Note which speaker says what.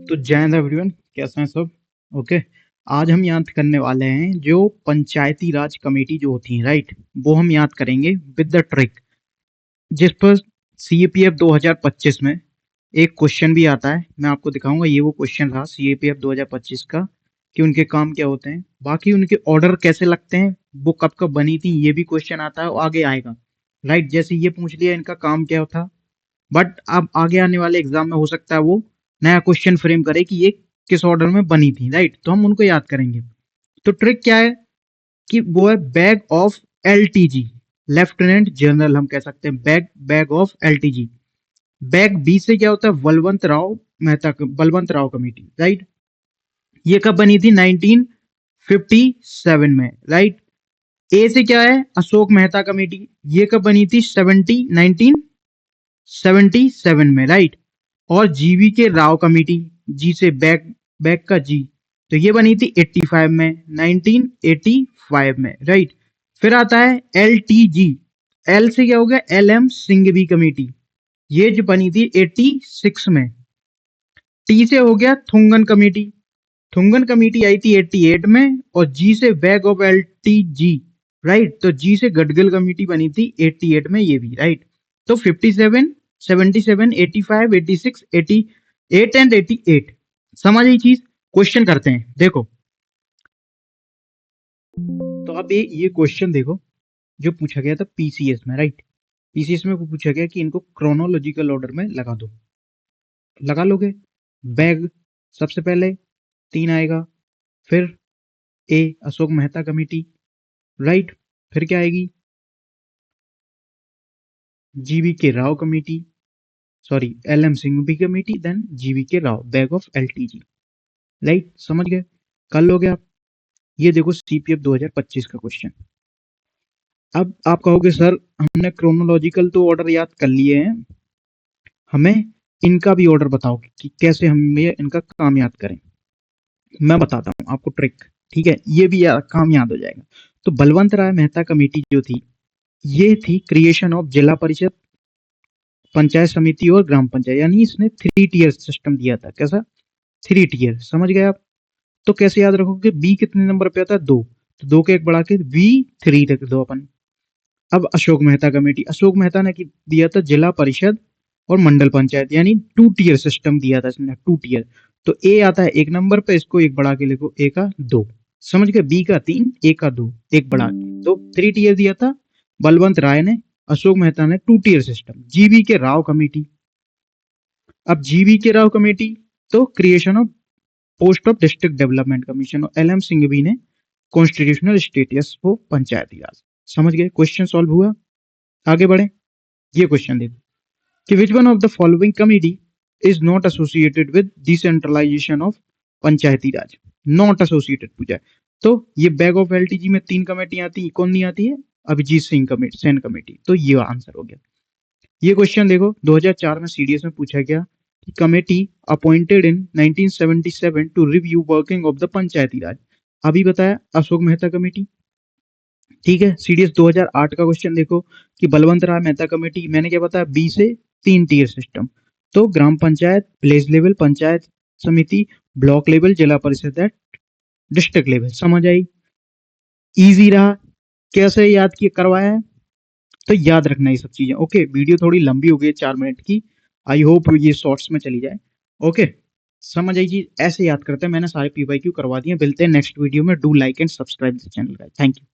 Speaker 1: तो जय हिंद एवरीवन, कैसे हैं सब। ओके। आज हम याद करने वाले हैं जो पंचायती राज कमेटी जो होती है, राइट, वो हम याद करेंगे विद द ट्रिक, जिस पर सीएपीएफ 2025 में एक क्वेश्चन भी आता है। मैं आपको दिखाऊंगा, ये वो क्वेश्चन रहा सीएपीएफ 2025 का कि उनके काम क्या होते हैं, बाकी उनके ऑर्डर कैसे लगते हैं, वो कब कब बनी थी, ये भी क्वेश्चन आता है और आगे आएगा। राइट, जैसे ये पूछ लिया इनका काम क्या था, बट अब आगे आने वाले एग्जाम में हो सकता है वो नया क्वेश्चन फ्रेम करे कि ये किस ऑर्डर में बनी थी, राइट, तो हम उनको याद करेंगे। तो ट्रिक क्या है कि वो है bag of LTG, lieutenant general हम कह सकते हैं, bag bag of LTG. Bag B से क्या होता है, बलवंत राव मेहता, बलवंत राव कमेटी, राइट। ये कब बनी थी, 1957 में, राइट। ए से क्या है, अशोक मेहता कमेटी, ये कब बनी थी, 1977 में, राइट। और जीवी के राव कमेटी, जी से बैग बैग का जी, तो ये बनी थी 85 में, 1985 में, राइट। फिर आता है एल टी जी, एल से क्या हो गया, एल एम सिंघवी कमेटी, ये जो बनी थी 86 में। टी से हो गया थुंगन कमेटी, थुंगन कमेटी आई थी 88 में। और जी से bag of L T G, right, तो जी से गडगिल कमेटी बनी थी 88 में, ये भी राइट। तो 57, 77, 85, 86, 88 एंड 88। समझ आई चीज। क्वेश्चन करते हैं, देखो। तो अब ये क्वेश्चन देखो जो पूछा गया था पीसीएस में, राइट। पीसीएस में पूछा गया कि इनको क्रोनोलॉजिकल ऑर्डर में लगा दो, लगा लोगे। बैग सबसे पहले 3 आएगा, फिर A Ashok Mehta committee, right. फिर क्या आएगी, GV K Rao committee, sorry L M Singhvi committee, then GV K Rao, bag of LTG, right. समझ गए, कर लोगे आप। ये देखो सीपीएफ 2025 का क्वेश्चन। अब आप कहोगे सर हमने क्रोनोलॉजिकल तो ऑर्डर याद कर लिए हैं, हमें इनका भी ऑर्डर बताओ कि कैसे हम ये इनका काम याद करें। मैं बताता हूँ आपको ट्रिक, ठीक है, ये भी काम याद हो जाएगा। तो बलवंत राय मेहता कमेटी जो थी, ये थी क्रिएशन ऑफ जिला परिषद, पंचायत समिति और ग्राम पंचायत, यानी इसने 3 टीयर सिस्टम दिया था। कैसा, 3 टीयर, समझ गए आप। तो कैसे याद रखोगे, बी कितने नंबर पे आता है, 2, तो 2 के एक बढ़ा के V3 रख दो अपन। अब अशोक मेहता कमेटी, अशोक मेहता ने दिया था जिला परिषद और मंडल पंचायत, यानी 2 टीयर सिस्टम दिया था इसने, 2 टीयर। तो ए आता है 1 नंबर पे, इसको एक बढ़ा के लिखो, ए का 2, समझ गए। बी का 3, ए का 2, एक बढ़ा के, तो 3 टीयर दिया था बलवंत राय ने, अशोक मेहता ने 2 टीयर सिस्टम। जीवी के राव कमेटी, अब जीवी के राव कमेटी तो creation of post of district development commission, और एल एम सिंघवी ने कॉन्स्टिट्यूशनल स्टेटस वो पंचायती राज। समझ गए, क्वेश्चन सॉल्व हुआ। आगे बढ़े, ये क्वेश्चन देखो कि which one of the following committee is not associated with decentralisation of panchayati raj, not associated पूछा है। तो ये बैग ऑफ एलटीजी में 3 कमेटी आती है, कौन नहीं आती है, अभिजीत सिंह कमेटी, सेन कमेटी, तो ये आंसर हो गया। ये क्वेश्चन देखो 2004 में सीडीएस में पूछा गया कि committee appointed in 1977 to review working of the panchayati raj, अभी बताया अशोक मेहता कमेटी, ठीक है। सीडीएस 2008 का क्वेश्चन देखो कि बलवंत राय मेहता कमेटी, मैंने क्या बताया, बी से 3 टीयर सिस्टम, तो ग्राम पंचायत, विलेज लेवल, पंचायत समिति, ब्लॉक लेवल, जिला परिषद एट डिस्ट्रिक्ट लेवल। समझ आई, इजी रहा। कैसे याद किया, करवाया है, तो याद रखना ये सब चीजें। ओके, वीडियो थोड़ी लंबी हो गई 4 मिनट की, आई होप ये शॉर्ट्स में चली जाए। ओके, समझ आई चीज, ऐसे याद करते हैं। मैंने सारे पीवाईक्यू करवा दिए। मिलते हैं नेक्स्ट वीडियो में। Do like and subscribe the channel, thank you.